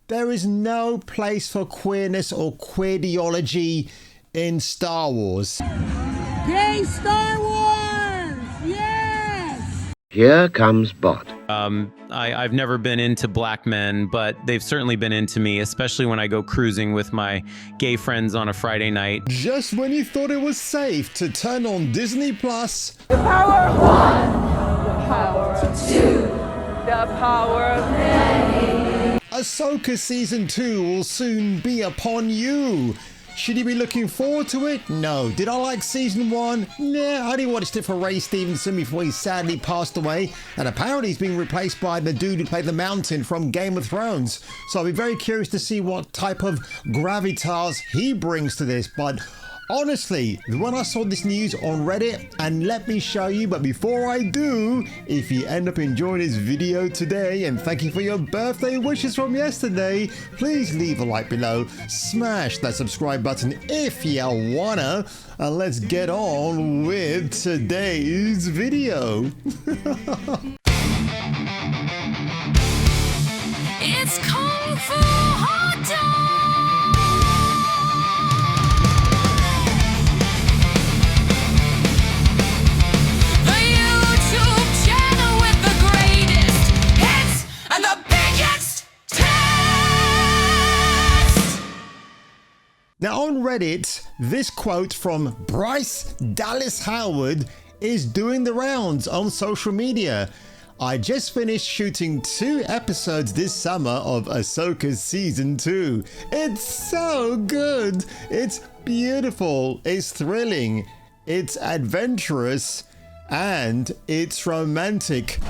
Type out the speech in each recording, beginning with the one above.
There is no place for queerness or queerdeology in Star Wars. Yay, Star Wars! Yes! Here comes Bot. I've never been into black men, but they've certainly been into me, especially when I go cruising with my gay friends on a Friday night. Just when you thought it was safe to turn on Disney Plus, The power of one, the power of two, the power of many. Ahsoka Season 2 will soon be upon you. Should you be looking forward to it? No. Did I like Season 1? Nah, I only watched it for Ray Stevenson before he sadly passed away, and apparently he's being replaced by the dude who played the Mountain from Game of Thrones. So I'll be very curious to see what type of gravitas he brings to this, but honestly, when I saw this news on Reddit, and let me show you, but before I do, if you end up enjoying this video today, and thank you for your birthday wishes from yesterday, please leave a like below, smash that subscribe button if you wanna, and let's get on with today's video. It's Kung Fu Hot Dog! The YouTube channel with the greatest hits and the biggest tests! Now on Reddit, this quote from Bryce Dallas Howard is doing the rounds on social media. I just finished shooting 2 episodes this summer of Ahsoka Season 2. It's so good. It's beautiful. It's thrilling. It's adventurous. And it's romantic.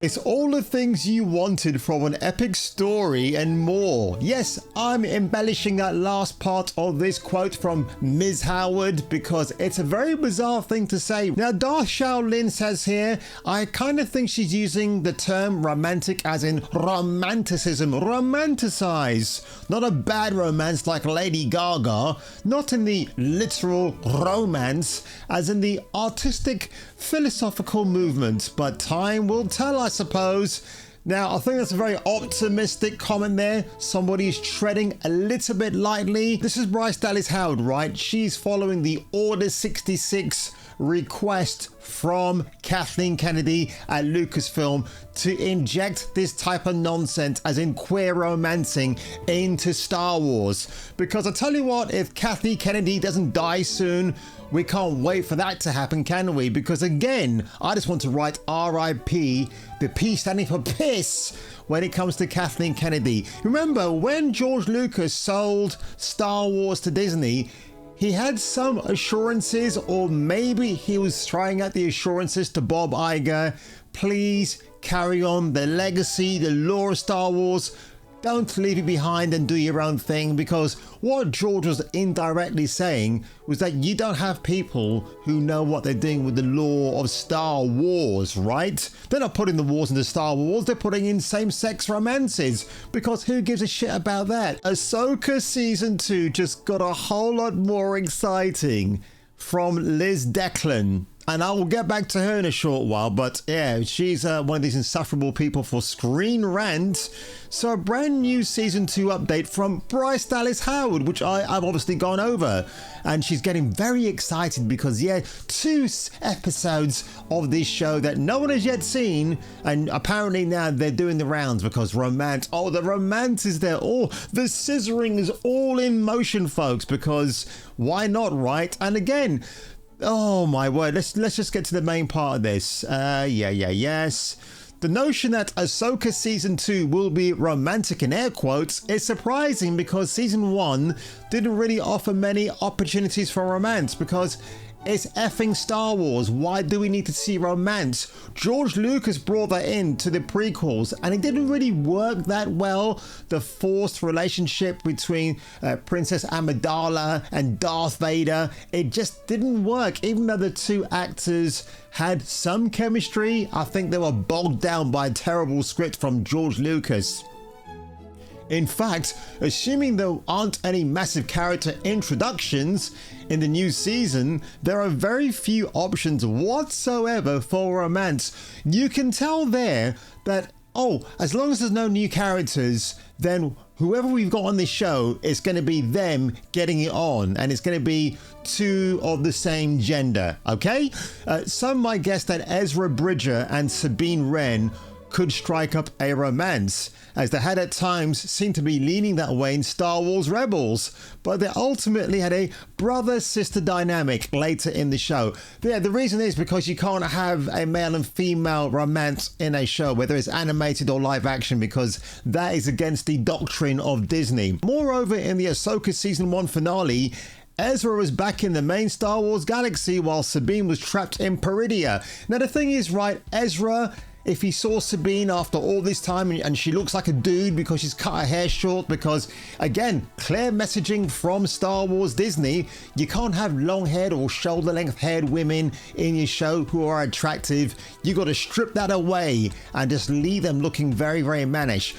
It's all the things you wanted from an epic story and more. Yes, I'm embellishing that last part of this quote from Ms. Howard because it's a very bizarre thing to say. Now, Darth Shaolin says here, I kind of think she's using the term romantic as in romanticism, romanticize. Not a bad romance like Lady Gaga, not in the literal romance, as in the artistic, philosophical movement, but time will tell, I suppose. Now, I think that's a very optimistic comment there. Somebody's treading a little bit lightly. This is Bryce Dallas Howard, right? She's following the Order 66 request from Kathleen Kennedy at Lucasfilm to inject this type of nonsense, as in queer romancing, into Star Wars. Because I tell you what, if Kathleen Kennedy doesn't die soon, we can't wait for that to happen, can we? Because again, I just want to write R.I.P., the P standing for piss, when it comes to Kathleen Kennedy. Remember, when George Lucas sold Star Wars to Disney, he had some assurances, or maybe he was trying out the assurances to Bob Iger. Please carry on the legacy, the lore of Star Wars. Don't leave it behind and do your own thing, because what George was indirectly saying was that you don't have people who know what they're doing with the lore of Star Wars, right? They're not putting the wars into Star Wars, they're putting in same-sex romances, because who gives a shit about that? Ahsoka Season 2 just got a whole lot more exciting from Liz Declan. And I will get back to her in a short while, but yeah, she's one of these insufferable people for Screen Rant. So a brand new Season 2 update from Bryce Dallas Howard, which I've obviously gone over. And she's getting very excited because, yeah, 2 episodes of this show that no one has yet seen. And apparently now they're doing the rounds because romance, oh, the romance is there. Oh, the scissoring is all in motion, folks, because why not, right? And again, oh my word, let's just get to the main part of this. Yes. The notion that Ahsoka Season 2 will be romantic in air quotes is surprising because Season 1 didn't really offer many opportunities for romance because it's effing Star Wars. Why do we need to see romance? George Lucas brought that into the prequels and it didn't really work that well. The forced relationship between Princess Amidala and Darth Vader, it just didn't work. Even though the 2 actors had some chemistry, I think they were bogged down by a terrible script from George Lucas. In fact, assuming there aren't any massive character introductions in the new season, there are very few options whatsoever for romance. You can tell there that, oh, as long as there's no new characters, then whoever we've got on this show is going to be them getting it on, and it's going to be two of the same gender, okay? Some might guess that Ezra Bridger and Sabine Wren could strike up a romance, as they had at times seemed to be leaning that way in Star Wars Rebels, but they ultimately had a brother-sister dynamic later in the show. Yeah, the reason is because you can't have a male and female romance in a show, whether it's animated or live action, because that is against the doctrine of Disney. Moreover, in the Ahsoka Season 1 finale, Ezra was back in the main Star Wars galaxy while Sabine was trapped in Peridia. Now the thing is, right, Ezra, if he saw Sabine after all this time and she looks like a dude because she's cut her hair short, because again, clear messaging from Star Wars Disney, you can't have long-haired or shoulder-length haired women in your show who are attractive. You got to strip that away and just leave them looking very, very mannish.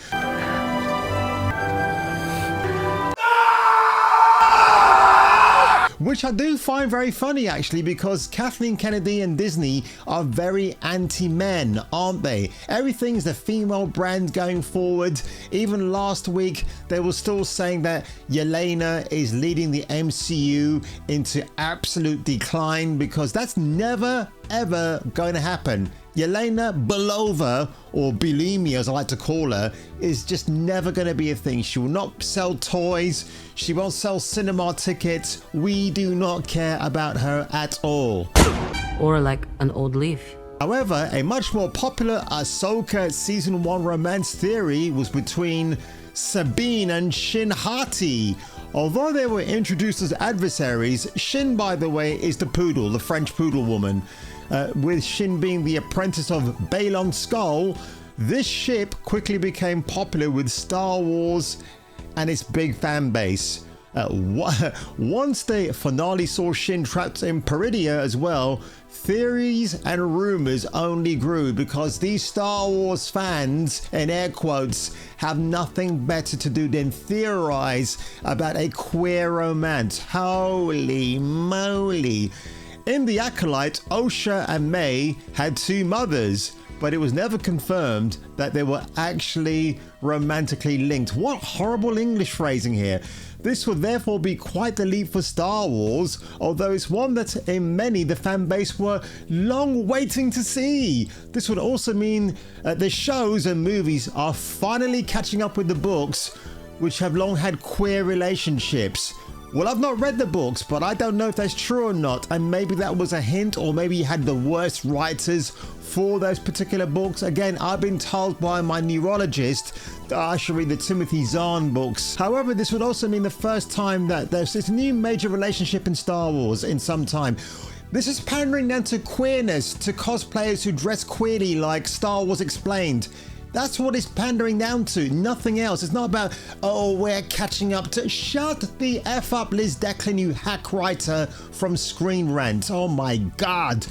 Which I do find very funny, actually, because Kathleen Kennedy and Disney are very anti-men, aren't they? Everything's the female brand going forward. Even last week, they were still saying that Yelena is leading the MCU into absolute decline, because that's never, ever going to happen. Yelena Belova, or Bulimia as I like to call her, is just never going to be a thing. She will not sell toys. She won't sell cinema tickets. We do not care about her at all. Or like an old leaf. However, a much more popular Ahsoka Season 1 romance theory was between Sabine and Shin Hati. Although they were introduced as adversaries, Shin, by the way, is the poodle, the French poodle woman. With Shin being the apprentice of Balon Skull, this ship quickly became popular with Star Wars and its big fan base. Once the finale saw Shin trapped in Peridia as well, theories and rumors only grew, because these Star Wars fans, in air quotes, have nothing better to do than theorize about a queer romance. Holy moly. In The Acolyte, Osha and May had two mothers, but it was never confirmed that they were actually romantically linked. What horrible English phrasing here. This would therefore be quite the leap for Star Wars, although it's one that in many the fan base were long waiting to see. This would also mean the shows and movies are finally catching up with the books, which have long had queer relationships. Well, I've not read the books, but I don't know if that's true or not, and maybe that was a hint, or maybe you had the worst writers for those particular books. Again, I've been told by my neurologist that I should read the Timothy Zahn books. However, this would also mean the first time that there's this new major relationship in Star Wars in some time. This is pandering down to queerness, to cosplayers who dress queerly like Star Wars Explained. That's what it's pandering down to, nothing else. It's not about, oh, we're catching up to... Shut the F up, Liz Declan, you hack writer from Screen Rant. Oh my God.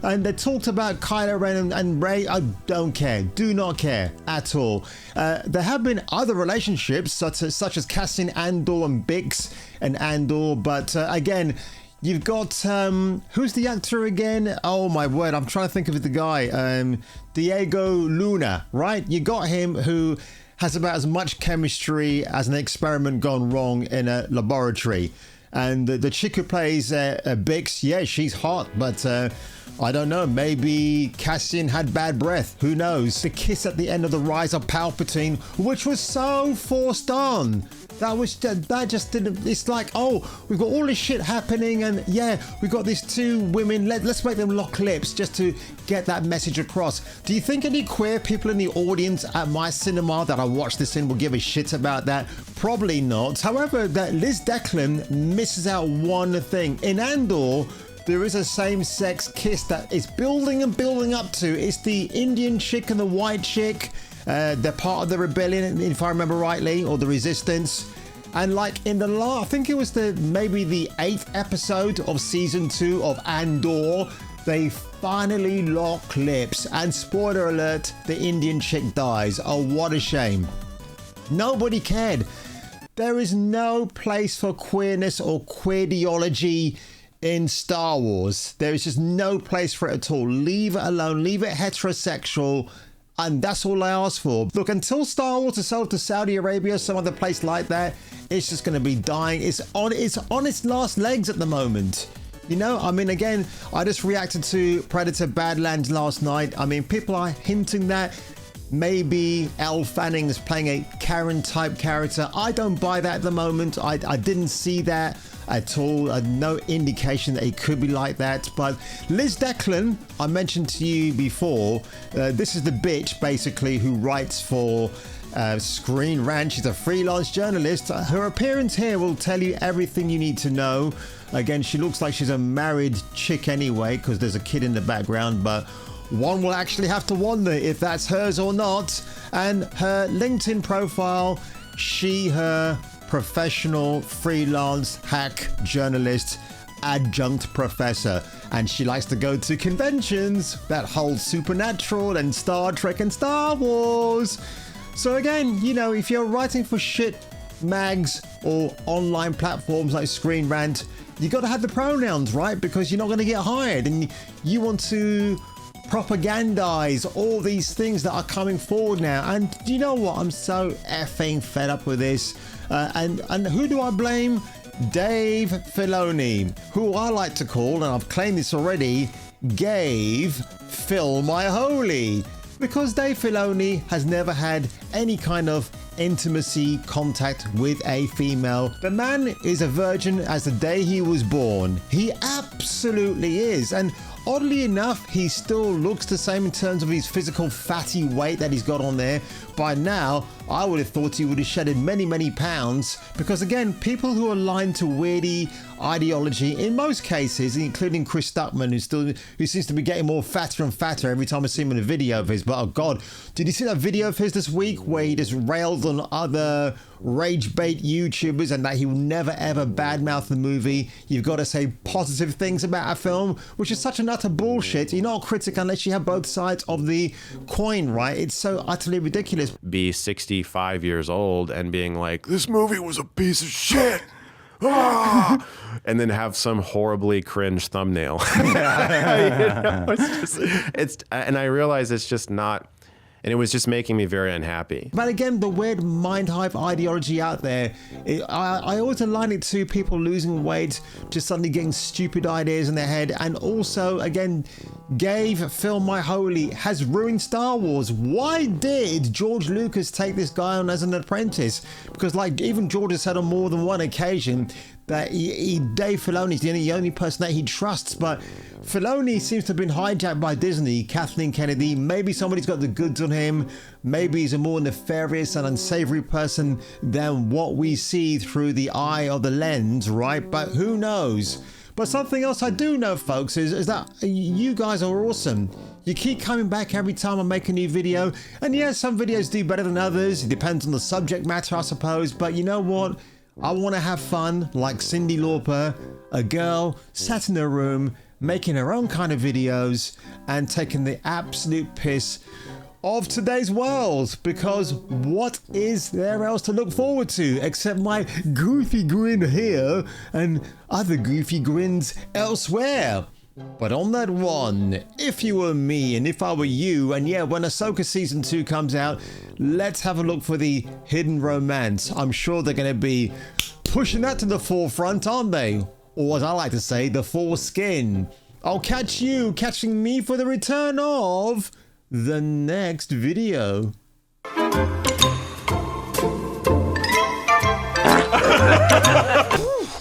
And they talked about Kylo Ren and Rey. I don't care, do not care at all. There have been other relationships, such as Cassian Andor and Bix and Andor, but again, you've got, who's the actor again? Oh my word, I'm trying to think of the guy. Diego Luna, right? You got him, who has about as much chemistry as an experiment gone wrong in a laboratory. And the chick who plays Bix, yeah, she's hot, but I don't know, maybe Cassian had bad breath. Who knows? The kiss at the end of The Rise of Palpatine, which was so forced on. That just didn't. It's like, oh, we've got all this shit happening, and yeah, we've got these two women. Let's make them lock lips just to get that message across. Do you think any queer people in the audience at my cinema that I watched this in will give a shit about that? Probably not. However, that Liz Declan misses out one thing. In Andor, there is a same-sex kiss that is building and building up to. It's the Indian chick and the white chick. They're part of the rebellion, if I remember rightly, or the resistance. And like in the I think it was maybe the 8th episode of season 2 of Andor, they finally lock lips. And spoiler alert, the Indian chick dies. Oh, what a shame. Nobody cared. There is no place for queerness or queerdeology in Star Wars. There is just no place for it at all. Leave it alone. Leave it heterosexual. And that's all I ask for. Look, until Star Wars is sold to Saudi Arabia or some other place like that, it's just going to be dying. It's on its last legs at the moment. You know, I mean, again, I just reacted to Predator Badlands last night. I mean, people are hinting that maybe Elle Fanning is playing a Karen-type character. I don't buy that at the moment. I didn't see that at all. No indication that it could be like that. But Liz Declan, I mentioned to you before, this is the bitch basically who writes for Screen Rant. She's a freelance journalist. Her appearance here will tell you everything you need to know. Again, she looks like she's a married chick anyway, because there's a kid in the background, but one will actually have to wonder if that's hers or not. And her LinkedIn profile, her professional freelance hack journalist adjunct professor, and she likes to go to conventions that hold Supernatural and Star Trek and Star Wars. So again, you know, if you're writing for shit mags or online platforms like Screen Rant, you got to have the pronouns right, because you're not going to get hired, and you want to propagandize all these things that are coming forward now. And you know what? I'm so effing fed up with this. And who do I blame? Dave Filoni, who I like to call, and I've claimed this already, Gave Phil My Holy. Because Dave Filoni has never had any kind of intimacy contact with a female. The man is a virgin as the day he was born. He absolutely is. And oddly enough, he still looks the same in terms of his physical fatty weight that he's got on there. By now, I would have thought he would have shedded many, many pounds, because again, people who are aligned to weirdy ideology, in most cases, including Chris Stuckman, who seems to be getting more fatter and fatter every time I see him in a video of his. But oh God, did you see that video of his this week where he just railed on other rage bait YouTubers and that he will never ever badmouth the movie? You've got to say positive things about a film, which is such an utter bullshit. You're not a critic unless you have both sides of the coin, right? It's so utterly ridiculous. Be 65 years old and being like, this movie was a piece of shit. Ah! And then have some horribly cringe thumbnail. You know, and I realize it's just not. And it was just making me very unhappy. But again, the weird mind hype ideology out there, I always align it to people losing weight, just suddenly getting stupid ideas in their head. And also, again, Gave Phil My Holy has ruined Star Wars. Why did George Lucas take this guy on as an apprentice? Because like even George has said on more than one occasion that Dave Filoni is the only person that he trusts. But Filoni seems to have been hijacked by Disney, Kathleen Kennedy. Maybe somebody's got the goods on him. Maybe he's a more nefarious and unsavory person than what we see through the eye of the lens, right? But who knows? But something else I do know, folks, is that you guys are awesome. You keep coming back every time I make a new video. And yeah, some videos do better than others. It depends on the subject matter, I suppose. But you know what? I want to have fun like Cyndi Lauper, a girl sat in her room making her own kind of videos and taking the absolute piss of today's world, because what is there else to look forward to except my goofy grin here and other goofy grins elsewhere? But on that one, if you were me and if I were you, and yeah, when Ahsoka Season 2 comes out, let's have a look for the hidden romance. I'm sure they're going to be pushing that to the forefront, aren't they? Or as I like to say, the foreskin. I'll catch you catching me for the return of the next video.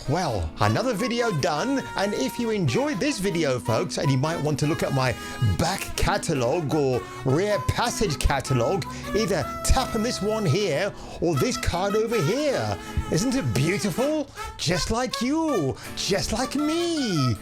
Well, another video done, and if you enjoyed this video, folks, and you might want to look at my back catalogue or rare passage catalogue, either tap on this one here or this card over here. Isn't it beautiful? Just like you, just like me.